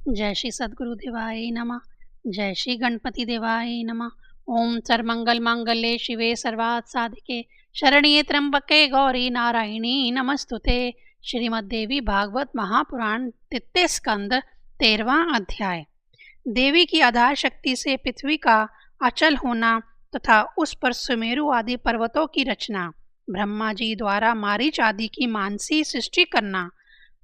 जय श्री सद्गुरु देवाय नमः। जय श्री गणपति देवाय नमः। ओम सर्वमंगल मांगल्ये शिवे सर्वार्थ साधिके शरण्ये त्र्यंबके गौरी नारायणी नमस्तुते। श्रीमद् देवी भागवत महापुराण तृतीय स्कंद 13वां अध्याय। देवी की आधार शक्ति से पृथ्वी का अचल होना तथा उस पर सुमेरु आदि पर्वतों की रचना, ब्रह्मा जी द्वारा मारीच आदि की मानसी सृष्टि करना,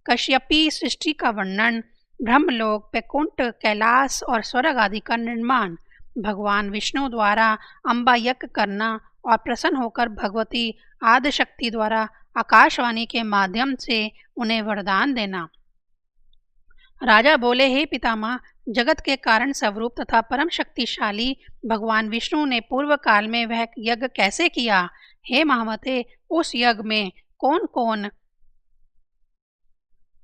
कश्यपी सृष्टि का वर्णन, ब्रह्मलोक, वैकुंठ, कैलाश और स्वर्ग आदि का निर्माण, भगवान विष्णु द्वारा अम्बा यज्ञ करना और प्रसन्न होकर भगवती आदिशक्ति द्वारा आकाशवाणी के माध्यम से उन्हें वरदान देना। राजा बोले, हे पितामह, जगत के कारण स्वरूप तथा परम शक्तिशाली भगवान विष्णु ने पूर्व काल में वह यज्ञ कैसे किया? हे महामते, उस यज्ञ में कौन कौन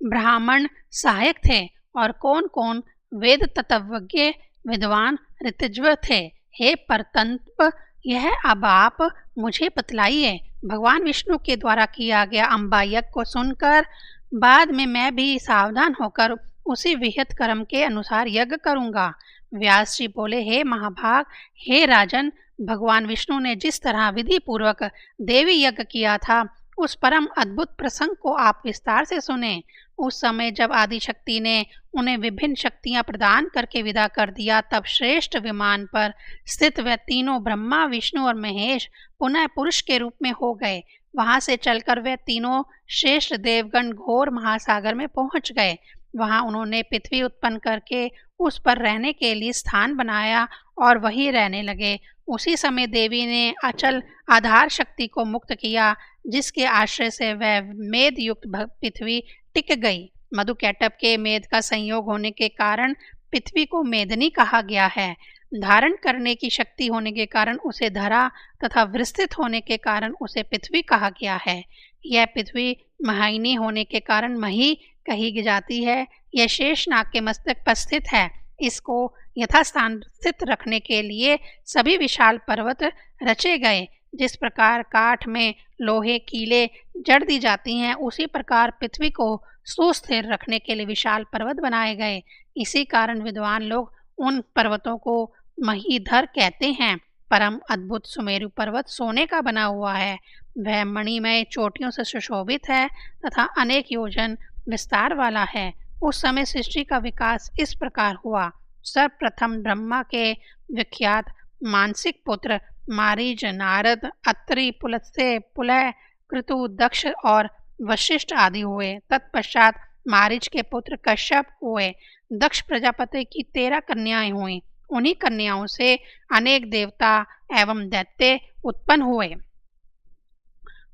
ब्राह्मण सहायक थे और कौन कौन वेद तत्वज्ञ विद्वान ऋतज्व थे? हे परतंत्र, यह अब आप मुझे बतलाइए। भगवान विष्णु के द्वारा किया गया अम्बा यज्ञ को सुनकर बाद में मैं भी सावधान होकर उसी विहित कर्म के अनुसार यज्ञ करूंगा। व्यास जी बोले, हे महाभाग, हे राजन, भगवान विष्णु ने जिस तरह विधि पूर्वक देवी यज्ञ किया था उस परम अद्भुत प्रसंग को आप विस्तार से सुने। उस समय जब आदिशक्ति ने उन्हें विभिन्न शक्तियां प्रदान करके विदा कर दिया, तब श्रेष्ठ विमान पर स्थित वे तीनों ब्रह्मा, विष्णु और महेश पुनः पुरुष के रूप में हो गए। वहां से चलकर वे तीनों श्रेष्ठ देवगण घोर महासागर में पहुंच गए। वहां उन्होंने पृथ्वी उत्पन्न करके उस पर रहने के लिए स्थान बनाया और वहीं रहने लगे। उसी समय देवी ने अचल आधार शक्ति को मुक्त किया, जिसके आश्रय से वह मेद युक्त पृथ्वी टिक गई। मधुकैटभ के मेद का संयोग होने के कारण पृथ्वी को मेदनी कहा गया है। धारण करने की शक्ति होने के कारण उसे धरा तथा विस्तृत होने के कारण उसे पृथ्वी कहा गया है। यह पृथ्वी महिनी होने के कारण मही कही जाती है। यह शेषनाग के मस्तक पर स्थित है। इसको यथास्थान स्थित रखने के लिए सभी विशाल पर्वत रचे गए। जिस प्रकार काठ में लोहे कीले जड़ दी जाती हैं, उसी प्रकार पृथ्वी को सुस्थिर रखने के लिए विशाल पर्वत बनाए गए। इसी कारण विद्वान लोग उन पर्वतों को महीधर कहते हैं। परम अद्भुत सुमेरु पर्वत सोने का बना हुआ है। वह मणिमय चोटियों से सुशोभित है तथा अनेक योजन विस्तार वाला है। उस समय सृष्टि का विकास इस प्रकार हुआ। सर्वप्रथम ब्रह्मा के विख्यात मानसिक पुत्र मारीच, नारद, अत्रि, पुलस्त्य, पुलह, क्रतु, दक्ष और वशिष्ठ आदि हुए। तत्पश्चात मारीच के पुत्र कश्यप हुए। दक्ष प्रजापति की 13 कन्याएं हुई। उन्हीं कन्याओं से अनेक देवता एवं दैत्य उत्पन्न हुए।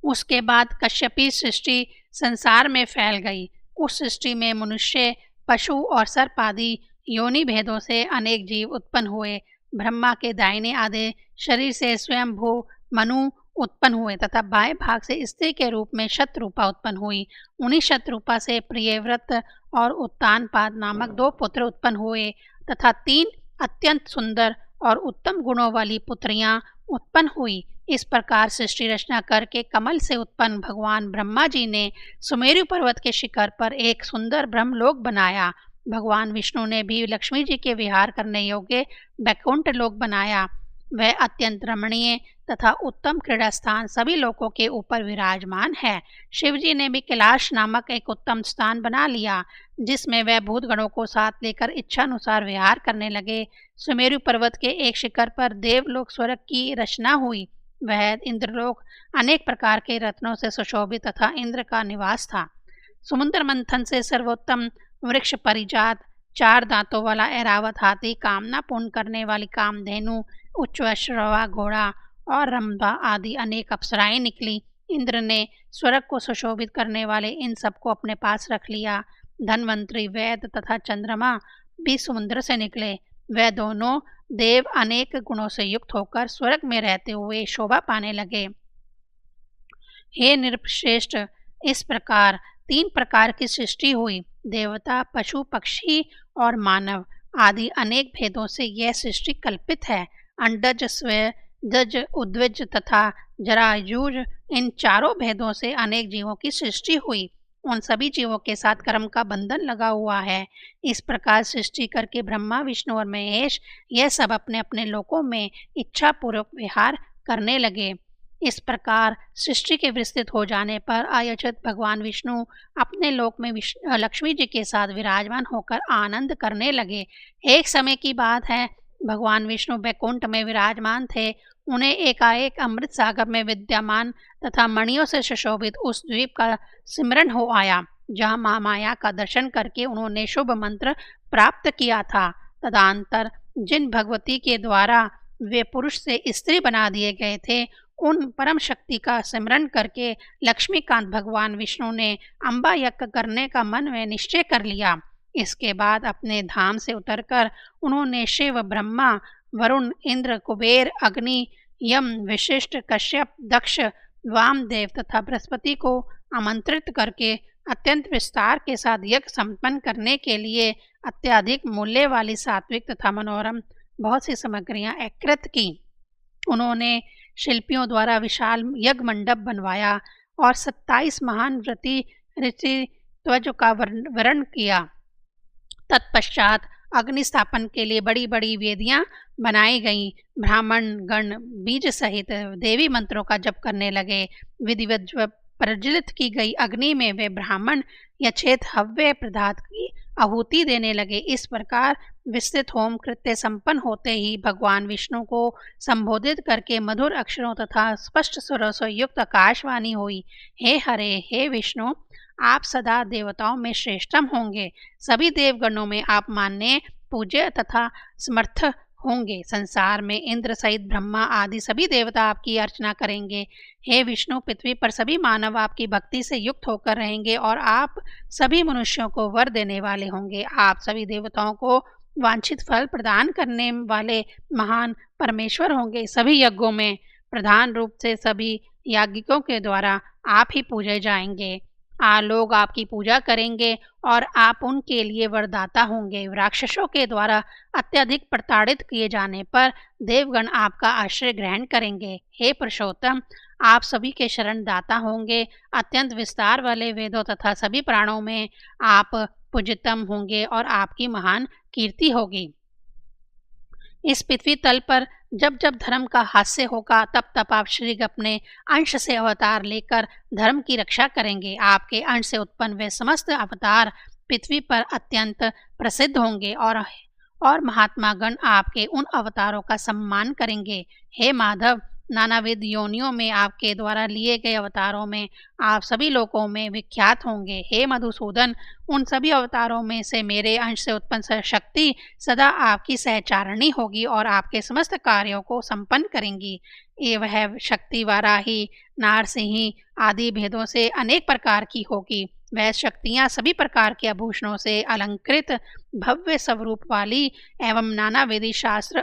उसके बाद कश्यपी सृष्टि संसार में फैल गई। उस सृष्टि में मनुष्य, पशु और सर्प आदि योनि भेदों से अनेक जीव उत्पन्न हुए। ब्रह्मा के दाहिने आधे शरीर से स्वयंभू मनु उत्पन्न हुए तथा बाएं भाग से स्त्री के रूप में शतरूपा उत्पन्न हुई। उन्हीं शतरूपा से प्रियव्रत और उत्तानपाद नामक 2 पुत्र उत्पन्न हुए तथा 3 अत्यंत सुंदर और उत्तम गुणों वाली पुत्रियां उत्पन्न हुई। इस प्रकार सृष्टि रचना करके कमल से उत्पन्न भगवान ब्रह्मा जी ने सुमेरु पर्वत के शिखर पर एक सुंदर ब्रह्मलोक बनाया। भगवान विष्णु ने भी लक्ष्मी जी के विहार करने योग्य वैकुंठ लोक बनाया। वह अत्यंत रमणीय तथा उत्तम क्रीड़ा स्थान सभी लोकों के ऊपर विराजमान है। शिव जी ने भी कैलाश नामक एक उत्तम स्थान बना लिया, जिसमें वह भूतगणों को साथ लेकर इच्छानुसार विहार करने लगे। सुमेरु पर्वत के एक शिखर पर देवलोक स्वर्ग की रचना हुई। वह इंद्रलोक अनेक प्रकार के रत्नों से सुशोभित तथा इंद्र का निवास था। समुद्र मंथन से सर्वोत्तम वृक्ष परिजात, 4 दांतों वाला ऐरावत हाथी, कामना पूर्ण करने वाली कामधेनु, उच्चश्रवा घोड़ा और रंभा आदि अनेक अप्सराएं निकली। इंद्र ने स्वर्ग को सुशोभित करने वाले इन सबको अपने पास रख लिया। धनवंतरी, वैद तथा चंद्रमा भी समुद्र से निकले। वह दोनों देव अनेक गुणों से युक्त होकर स्वर्ग में रहते हुए शोभा पाने लगे। हे नृपश्रेष्ठ, इस प्रकार 3 प्रकार की सृष्टि हुई। देवता, पशु, पक्षी और मानव आदि अनेक भेदों से यह सृष्टि कल्पित है। अंडज, स्वजज, उद्विज तथा जरायुज, इन चारों भेदों से अनेक जीवों की सृष्टि हुई। उन सभी जीवों के साथ कर्म का बंधन लगा हुआ है। इस प्रकार सृष्टि करके ब्रह्मा, विष्णु और महेश यह सब अपने अपने लोकों में इच्छा पूर्वक विहार करने लगे। इस प्रकार सृष्टि के विस्तृत हो जाने पर आयोजित भगवान विष्णु अपने लोक में लक्ष्मी जी के साथ विराजमान होकर आनंद करने लगे। एक समय की बात है, भगवान विष्णु बैकुंठ में विराजमान थे। उन्हें एकाएक अमृत सागर में विद्यमान तथा मणियों से सुशोभित उस द्वीप का सिमरन हो आया, जहाँ महामाया का दर्शन करके उन्होंने शुभ मंत्र प्राप्त किया था। तदंतर जिन भगवती के द्वारा वे पुरुष से स्त्री बना दिए गए थे, उन परम शक्ति का सिमरन करके लक्ष्मीकांत भगवान विष्णु ने अम्बा यज्ञ करने का मन में निश्चय कर लिया। इसके बाद अपने धाम से उतरकर उन्होंने शिव, ब्रह्मा, वरुण, इंद्र, कुबेर, अग्नि, यम, वशिष्ठ, कश्यप, दक्ष, वामदेव तथा बृहस्पति को आमंत्रित करके अत्यंत विस्तार के साथ यज्ञ संपन्न करने के लिए अत्यधिक मूल्य वाली सात्विक तथा मनोरम बहुत सी सामग्रियां एकत्रित की। उन्होंने शिल्पियों द्वारा विशाल यज्ञ मंडप बनवाया और 27 महान व्रती ऋषि का वर्ण किया। तत्पश्चात अग्नि स्थापन के लिए बड़ी बड़ी वेदियां बनाई गईं। ब्राह्मण गण बीज सहित देवी मंत्रों का जप करने लगे। विधिवत प्रज्वलित की गई अग्नि में वे ब्राह्मण यथेच्छ हव्य पदार्थ की आहुति देने लगे। इस प्रकार विस्तृत होम कृत्य संपन्न होते ही भगवान विष्णु को संबोधित करके मधुर अक्षरों तथा स्पष्ट स्वरों से युक्त आकाशवाणी हुई। हे हरे, हे विष्णु, आप सदा देवताओं में श्रेष्ठतम होंगे। सभी देवगणों में आप मान्य, पूज्य तथा समर्थ होंगे। संसार में इंद्र सहित ब्रह्मा आदि सभी देवता आपकी अर्चना करेंगे। हे विष्णु, पृथ्वी पर सभी मानव आपकी भक्ति से युक्त होकर रहेंगे और आप सभी मनुष्यों को वर देने वाले होंगे। आप सभी देवताओं को वांछित फल प्रदान करने वाले महान परमेश्वर होंगे। सभी यज्ञों में प्रधान रूप से सभी याज्ञिकों के द्वारा आप ही पूजे जाएंगे। लोग आपकी पूजा करेंगे और आप उनके लिए वरदाता होंगे। राक्षसों के द्वारा अत्यधिक प्रताड़ित किए जाने पर देवगण आपका आश्रय ग्रहण करेंगे। हे पुरुषोत्तम, आप सभी के शरण दाता होंगे। अत्यंत विस्तार वाले वेदों तथा सभी प्राणों में आप पूज्यतम होंगे और आपकी महान कीर्ति होगी। इस पृथ्वी तल पर जब जब धर्म का हास्य होगा, तब तब आप श्री अपने अंश से अवतार लेकर धर्म की रक्षा करेंगे। आपके अंश से उत्पन्न वे समस्त अवतार पृथ्वी पर अत्यंत प्रसिद्ध होंगे और महात्मा गण आपके उन अवतारों का सम्मान करेंगे। हे माधव, नानाविध योनियों में आपके द्वारा लिए गए अवतारों में आप सभी लोकों में विख्यात होंगे। हे मधुसूदन, उन सभी अवतारों में से मेरे अंश से उत्पन्न शक्ति सदा आपकी सहचारिणी होगी और आपके समस्त कार्यों को संपन्न करेंगी। ये वह शक्ति वाराही, नारसिंही आदि भेदों से अनेक प्रकार की होगी। वह शक्तियाँ सभी प्रकार के आभूषणों से अलंकृत भव्य स्वरूप वाली एवं नानाविधि शस्त्र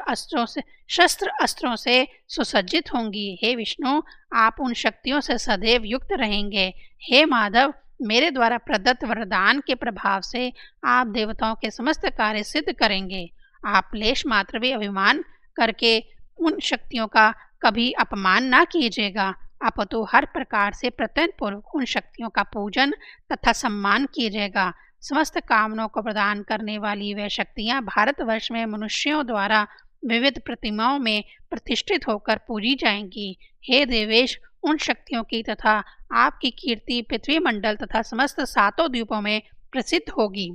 अस्त्रों से सुसज्जित होंगी। हे विष्णु, आप उन शक्तियों से सदैव युक्त रहेंगे। हे माधव, मेरे द्वारा प्रदत्त वरदान के प्रभाव से आप देवताओं के समस्त कार्य सिद्ध करेंगे। आप लेश मात्र भी अभिमान करके उन शक्तियों का कभी अपमान ना कीजिएगा, अपितु हर प्रकार से प्रत्ययपूर्वक उन शक्तियों का पूजन तथा सम्मान कीजिएगा। समस्त कामनाओं को प्रदान करने वाली वह शक्तियाँ भारतवर्ष में मनुष्यों द्वारा विविध प्रतिमाओं में प्रतिष्ठित होकर पूजी जाएंगी। हे देवेश, उन शक्तियों की तथा आपकी कीर्ति पृथ्वी मंडल तथा समस्त सातों द्वीपों में प्रसिद्ध होगी।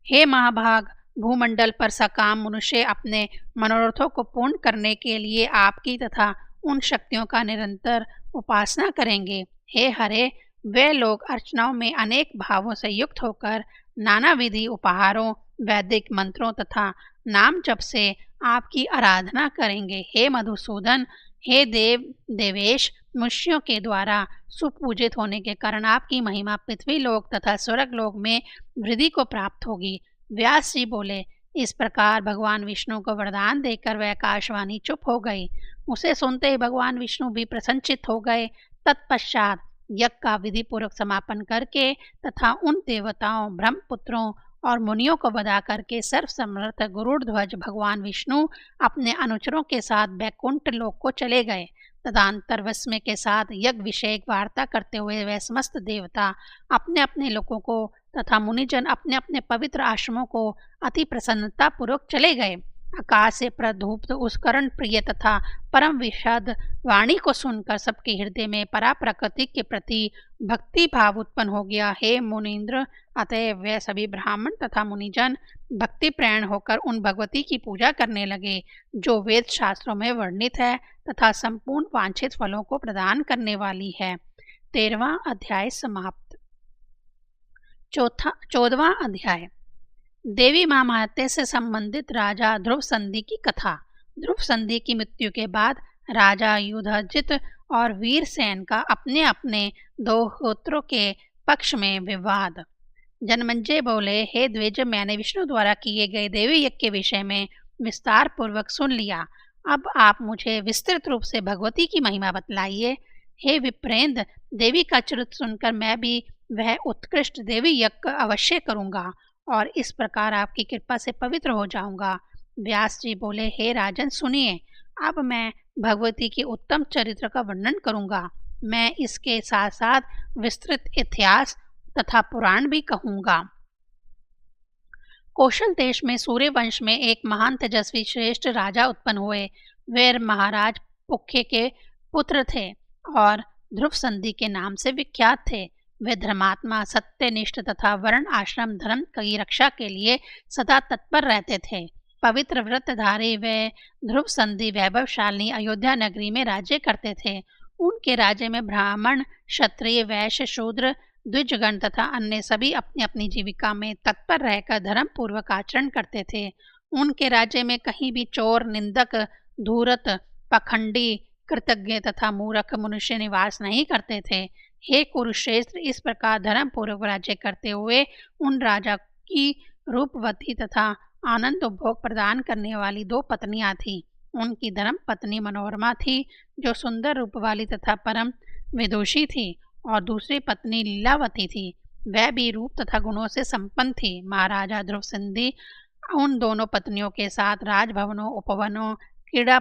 हे महाभाग, भूमंडल पर सकाम मनुष्य अपने मनोरथों को पूर्ण करने के लिए आपकी तथा उन शक्तियों का निरंतर उपासना करेंगे। हे हरे, वे लोग अर्चनाओं में अनेक भावों से युक्त होकर नाना विधि उपहारों, वैदिक मंत्रों तथा नाम जप से आपकी आराधना करेंगे। हे मधुसूदन, हे देवेश, मनुष्यों के द्वारा सुपूजित होने के कारण आपकी महिमा पृथ्वी लोक तथा स्वर्ग लोक में वृद्धि को प्राप्त होगी। व्यास जी बोले। इस प्रकार भगवान विष्णु को वरदान देकर वह आकाशवाणी चुप हो गई। उसे सुनते ही भगवान विष्णु भी प्रसन्नचित हो गए। तत्पश्चात यज्ञ का विधि पूर्वक समापन करके तथा उन देवताओं, ब्रह्मपुत्रों और मुनियों को बधा करके सर्वसमर्थ गरुड़ ध्वज भगवान विष्णु अपने अनुचरों के साथ बैकुंठ लोक को चले गए तथा अंतर्वस्मे के साथ यज्ञ विषयक वार्ता करते हुए वह समस्त देवता अपने अपने लोगों को तथा मुनिजन अपने अपने पवित्र आश्रमों को अति प्रसन्नता पूर्वक चले गए। आकाश से प्रधूप्त उस कर्ण प्रिय तथा परम विषाद वाणी को सुनकर सबके हृदय में परा प्रकृति के प्रति भक्ति भाव उत्पन्न हो गया। हे मुनीन्द्र, अतएव वे सभी ब्राह्मण तथा मुनिजन भक्ति प्रैण होकर उन भगवती की पूजा करने लगे जो वेद शास्त्रों में वर्णित है तथा संपूर्ण वांछित फलों को प्रदान करने वाली है। 13वां अध्याय समाप्त। 14वां अध्याय देवी महामाते से संबंधित राजा ध्रुव संधि की कथा। ध्रुव संधि की मृत्यु के बाद राजा युधाजित और वीरसेन का अपने अपने दो होत्रों के पक्ष में विवाद। जनमेजय बोले, हे द्विज, मैंने विष्णु द्वारा किए गए देवी यज्ञ के विषय में विस्तार पूर्वक सुन लिया। अब आप मुझे विस्तृत रूप से भगवती की महिमा बतलाइए। हे विप्रेंद्र, देवी का चरित्र सुनकर मैं भी वह उत्कृष्ट देवी यज्ञ अवश्य करूँगा और इस प्रकार आपकी कृपा से पवित्र हो जाऊंगा। व्यास जी बोले, हे राजन, सुनिए, अब मैं भगवती के उत्तम चरित्र का वर्णन करूंगा। मैं इसके साथ साथ विस्तृत इतिहास तथा पुराण भी कहूंगा। कौशल देश में सूर्य वंश में एक महान तेजस्वी श्रेष्ठ राजा उत्पन्न हुए। वे महाराज पुख्य के पुत्र थे और ध्रुव संधि के नाम से विख्यात थे। वे धर्मात्मा, सत्यनिष्ठ तथा वर्ण आश्रम धर्म की रक्षा के लिए सदा तत्पर रहते थे। पवित्र व्रतधारी वे ध्रुव संधि वैभवशालिनी अयोध्या नगरी में राज्य करते थे। उनके राज्य में ब्राह्मण, क्षत्रिय, वैश्य, शूद्र, द्विजगण तथा अन्य सभी अपनी अपनी जीविका में तत्पर रहकर धर्म पूर्वक आचरण करते थे। उनके राज्य में कहीं भी चोर, निंदक, धूर्त, पखंडी, कृतज्ञ तथा मूर्ख मनुष्य निवास नहीं करते थे। हे कुरुक्षेत्र, इस प्रकार धर्म पूर्वक राज्य करते हुए उन राजा की रूपवती तथा आनंद उपभोग प्रदान करने वाली दो पत्नियां थीं। उनकी धर्म पत्नी मनोरमा थी, जो सुंदर रूप वाली तथा परम विदुषी थी, और दूसरी पत्नी लीलावती थी। वह भी रूप तथा गुणों से संपन्न थी। महाराजा ध्रुव संधि उन दोनों पत्नियों के साथ राजभवनों, उपवनों, क्रीड़ा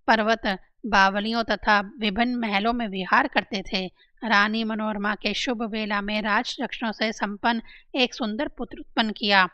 पर्वत, बावलियों तथा विभिन्न महलों में विहार करते थे। रानी मनोरमा के शुभ वेला में राज लक्षणों से संपन्न एक सुंदर पुत्र उत्पन्न किया।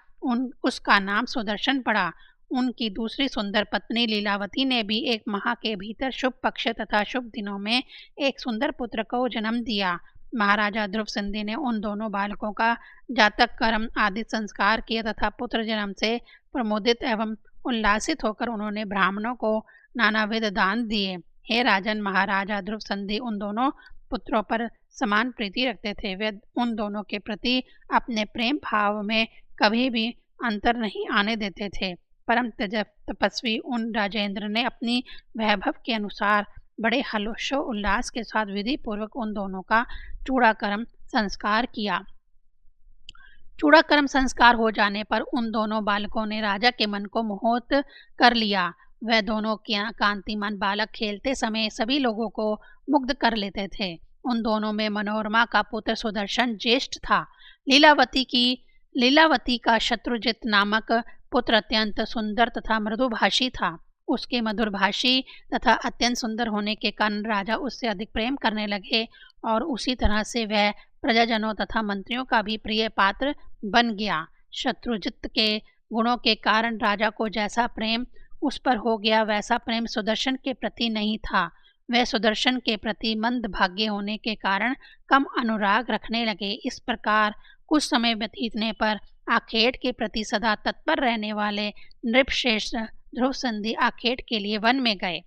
उसका नाम सुदर्शन पड़ा। उनकी दूसरी सुंदर पत्नी लीलावती ने भी एक माह के भीतर शुभ पक्ष तथा शुभ दिनों में एक सुंदर पुत्र को जन्म दिया। महाराजा ध्रुव संधि ने उन दोनों बालकों का जातक कर्म आदि संस्कार किया तथा पुत्र जन्म से प्रमोदित एवं उल्लासित होकर उन्होंने ब्राह्मणों को नानाविध दान दिए। हे राजन, महाराजा ध्रुव संधि उन दोनों पुत्रों पर समान प्रीति रखते थे। वे उन दोनों के प्रति अपने प्रेम भाव में कभी भी अंतर नहीं आने देते थे। परम तपस्वी उन राजेंद्र ने अपनी वैभव के अनुसार बड़े हर्षो उल्लास के साथ विधि पूर्वक उन दोनों का चूड़ाकर्म संस्कार किया। चूड़ाकर्म संस्कार हो जाने पर उन दोनों बालकों ने राजा के मन को मोहित कर लिया। वह दोनों कांतिमान बालक खेलते समय सभी लोगों को मुग्ध कर लेते थे। उन दोनों में मनोरमा का पुत्र सुदर्शन ज्येष्ठ था। लीलावती का शत्रुजित नामक पुत्र अत्यंत सुंदर तथा मृदुभाषी था। उसके मधुरभाषी तथा अत्यंत सुंदर होने के कारण राजा उससे अधिक प्रेम करने लगे और उसी तरह से वह प्रजाजनों तथा मंत्रियों का भी प्रिय पात्र बन गया। शत्रुजित के गुणों के कारण राजा को जैसा प्रेम उस पर हो गया, वैसा प्रेम सुदर्शन के प्रति नहीं था। वह सुदर्शन के प्रति मंद भाग्य होने के कारण कम अनुराग रखने लगे। इस प्रकार कुछ समय व्यतीतने पर आखेट के प्रति सदा तत्पर रहने वाले नृपश्रेष्ठ ध्रुव संधि आखेट के लिए वन में गए।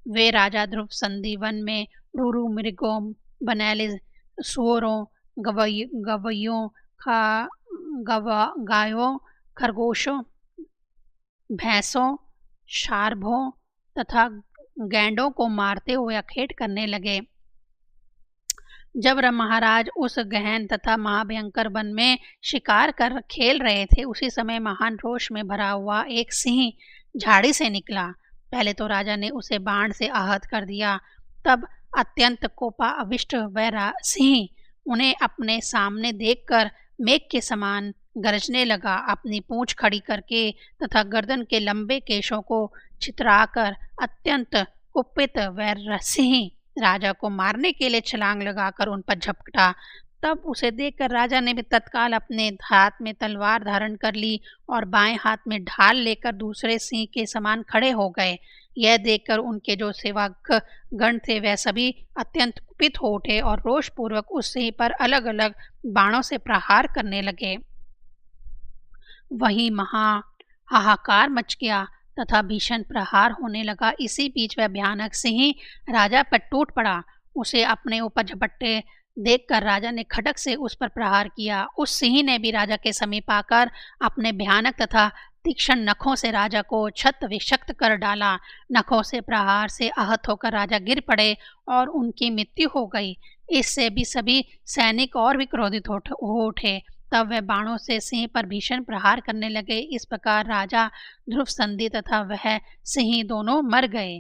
वे राजा ध्रुव संधि वन में रूरू मृगों, बनैले सुअरों, गवैयों, गायों, खरगोशों, भैंसों, शार्भों तथा गैंडों को मारते हुए अखेट करने लगे। जब महाराज उस गहन तथा महाभयंकर वन में शिकार कर खेल रहे थे, उसी समय महान रोष में भरा हुआ एक सिंह झाड़ी से निकला। पहले तो राजा ने उसे बाण से आहत कर दिया। तब अत्यंत कोपाविष्ट वह सिंह उन्हें अपने सामने देखकर मेघ के समान गरजने लगा। अपनी पूंछ खड़ी करके तथा गर्दन के लंबे केशों को छितराकर अत्यंत कुपित वह सिंह राजा को मारने के लिए छलांग लगाकर उन पर झपटा। तब उसे देखकर राजा ने भी तत्काल अपने हाथ में तलवार धारण कर ली और बाएं हाथ में ढाल लेकर दूसरे सिंह के समान खड़े हो गए। यह देखकर उनके जो सेवक गण थे वह सभी अत्यंत कुपित हो उठे और रोषपूर्वक उस सिंह पर अलग अलग बाणों से प्रहार करने लगे। वहीं हाहाकार मच गया तथा भीषण प्रहार होने लगा। इसी बीच वह भयानक सिंह राजा पर टूट पड़ा। उसे अपने ऊपर झपट्टे देखकर राजा ने खड्ग से उस पर प्रहार किया। उस सिंह ने भी राजा के समीप आकर अपने भयानक तथा तीक्ष्ण नखों से राजा को क्षत विक्षत कर डाला। नखों से प्रहार से आहत होकर राजा गिर पड़े और उनकी मृत्यु हो गई। इससे भी सभी सैनिक और भी क्रोधित हो उठे। तब वह बाणों से सिंह पर भीषण प्रहार करने लगे। इस प्रकार राजा ध्रुव संधि तथा वह सिंह दोनों मर गए।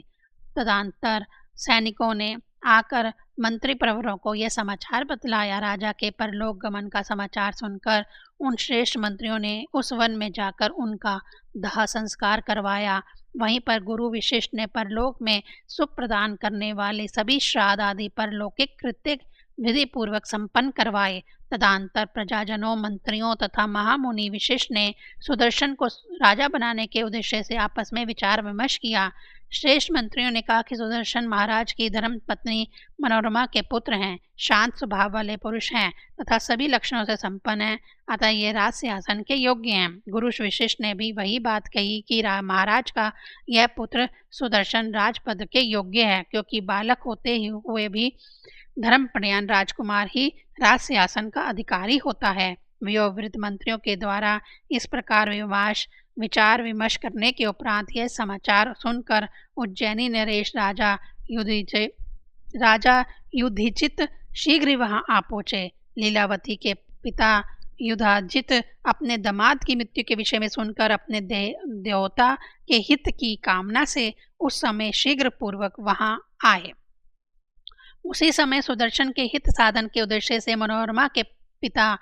तदंतर सैनिकों ने आकर मंत्री प्रवरों को यह समाचार बतलाया। राजा के परलोक गमन का समाचार सुनकर उन श्रेष्ठ मंत्रियों ने उस वन में जाकर उनका दाह संस्कार करवाया। वहीं पर गुरु विशिष्ट ने परलोक में सुख प्रदान करने वाले सभी श्राद्ध आदि परलौकिक कृत्य विधि पूर्वक संपन्न करवाए। तदंतर प्रजाजनों, मंत्रियों तथा महामुनि विशिष्ट ने सुदर्शन को राजा बनाने के उद्देश्य से आपस में विचार विमर्श किया। श्रेष्ठ मंत्रियों ने कहा कि सुदर्शन महाराज की धर्म पत्नी मनोरमा के पुत्र हैं, शांत स्वभाव वाले पुरुष हैं तथा सभी लक्षणों से संपन्न हैं, अतः ये राज सिंहासन के योग्य हैं। गुरु विशिष्ट ने भी वही बात कही कि महाराज का यह पुत्र सुदर्शन राजपद के योग्य है, क्योंकि बालक होते हुए भी धर्मपरायण राजकुमार ही राज सिंहासन का अधिकारी होता है। वयोवृद्ध मंत्रियों के द्वारा इस प्रकार विचार विमर्श करने के उपरांत यह समाचार सुनकर उज्जैनी नरेश राजा युधिचित शीघ्र ही वहां आ पहुंचे। लीलावती के पिता युधाजित अपने दामाद की मृत्यु के विषय में सुनकर अपने देवता के हित की कामना से उस समय शीघ्र पूर्वक वहां आए। उसी समय सुदर्शन के हित साधन के उद्देश्य से मनोरमा के पिता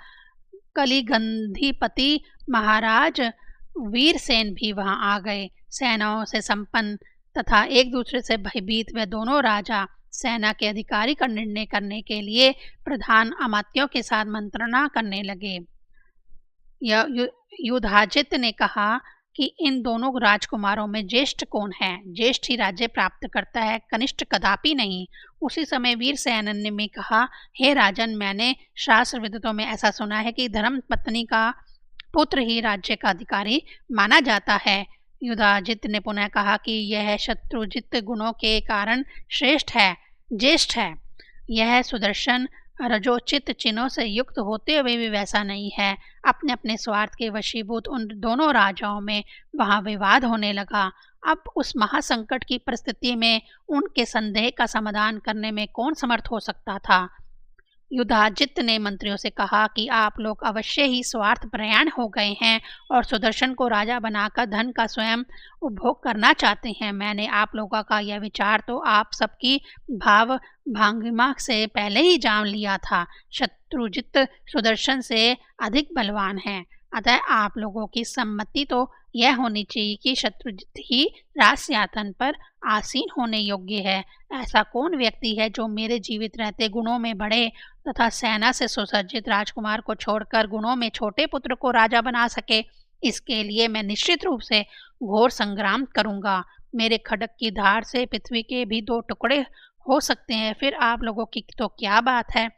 कलिगंधीपति महाराज वीरसेन भी वहां आ गए। सेनाओं से संपन्न तथा एक दूसरे से भयभीत वे दोनों राजा सेना के अधिकारी का निर्णय करने के लिए प्रधान अमात्यों के साथ मंत्रणा करने लगे। युधाजित ने कहा कि इन दोनों राजकुमारों में ज्येष्ठ कौन है? ज्येष्ठ ही राज्य प्राप्त करता है, कनिष्ठ कदापि नहीं। उसी समय वीरसेन ने भी कहा, हे राजन, मैंने शास्त्र विदितों में ऐसा सुना है कि धर्म पत्नी का पुत्र ही राज्य का अधिकारी माना जाता है। युधाजित ने पुनः कहा कि यह शत्रुजित गुणों के कारण श्रेष्ठ है, ज्येष्ठ है। यह सुदर्शन रजोचित चिन्हों से युक्त होते हुए भी वैसा नहीं है। अपने अपने स्वार्थ के वशीभूत उन दोनों राजाओं में वहां विवाद होने लगा। अब उस महासंकट की परिस्थिति में उनके संदेह का समाधान करने में कौन समर्थ हो सकता था? युधाजित ने मंत्रियों से कहा कि आप लोग अवश्य ही स्वार्थ प्रयाण हो गए हैं और सुदर्शन को राजा बनाकर धन का स्वयं उपभोग करना चाहते हैं। मैंने आप लोगों का यह विचार तो आप सबकी भाव भंगिमा से पहले ही जान लिया था। शत्रुजित सुदर्शन से अधिक बलवान है, अतः आप लोगों की सम्मति तो यह होनी चाहिए कि शत्रुजित ही राज सिंहासन पर आसीन होने योग्य है। ऐसा कौन व्यक्ति है जो मेरे जीवित रहते गुणों में बड़े तथा सेना से सुसज्जित राजकुमार को छोड़कर गुणों में छोटे पुत्र को राजा बना सके? इसके लिए मैं निश्चित रूप से घोर संग्राम करूंगा। मेरे खड्ग की धार से पृथ्वी के भी 2 टुकड़े हो सकते हैं, फिर आप लोगों की तो क्या बात है।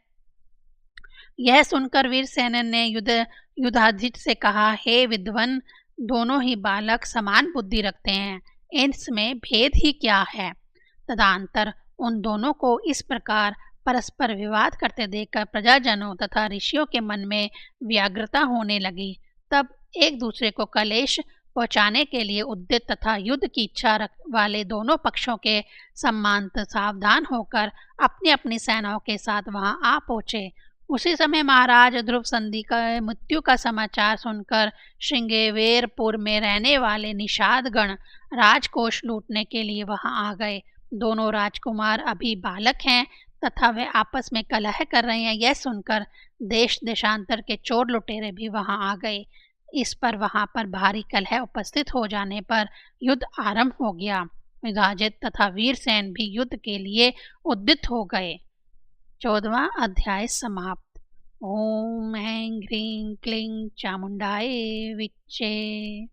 यह सुनकर वीरसेन ने युधाजित से कहा, हे विद्वन, दोनों ही बालक समान बुद्धि रखते हैं, इसमें भेद ही क्या है? तदंतर उन दोनों को इस प्रकार परस्पर विवाद करते देखकर प्रजाजनों तथा ऋषियों के मन में व्याग्रता होने लगी। तब एक दूसरे को कलेश पहुंचाने के लिए उद्यत तथा युद्ध की इच्छा वाले दोनों पक्षों के सम्मानत सावधान होकर अपनी अपनी सेनाओं के साथ वहां आ पहुंचे। उसी समय महाराज ध्रुव संधि का मृत्यु का समाचार सुनकर श्रृंगेवेरपुर में रहने वाले निषाद गण राजकोष लूटने के लिए वहां आ गए। दोनों राजकुमार अभी बालक हैं तथा वे आपस में कलह कर रहे हैं। यह सुनकर देश देशांतर के चोर लुटेरे भी वहां आ गए। इस पर वहां पर भारी कलह उपस्थित हो जाने पर युद्ध आरंभ हो गया। विराजित तथा वीरसेन भी युद्ध के लिए उद्यत हो गए। 14वां अध्याय समाप्त। ओम ऐं ह्रीं क्लीं चामुंडाय विच्चे।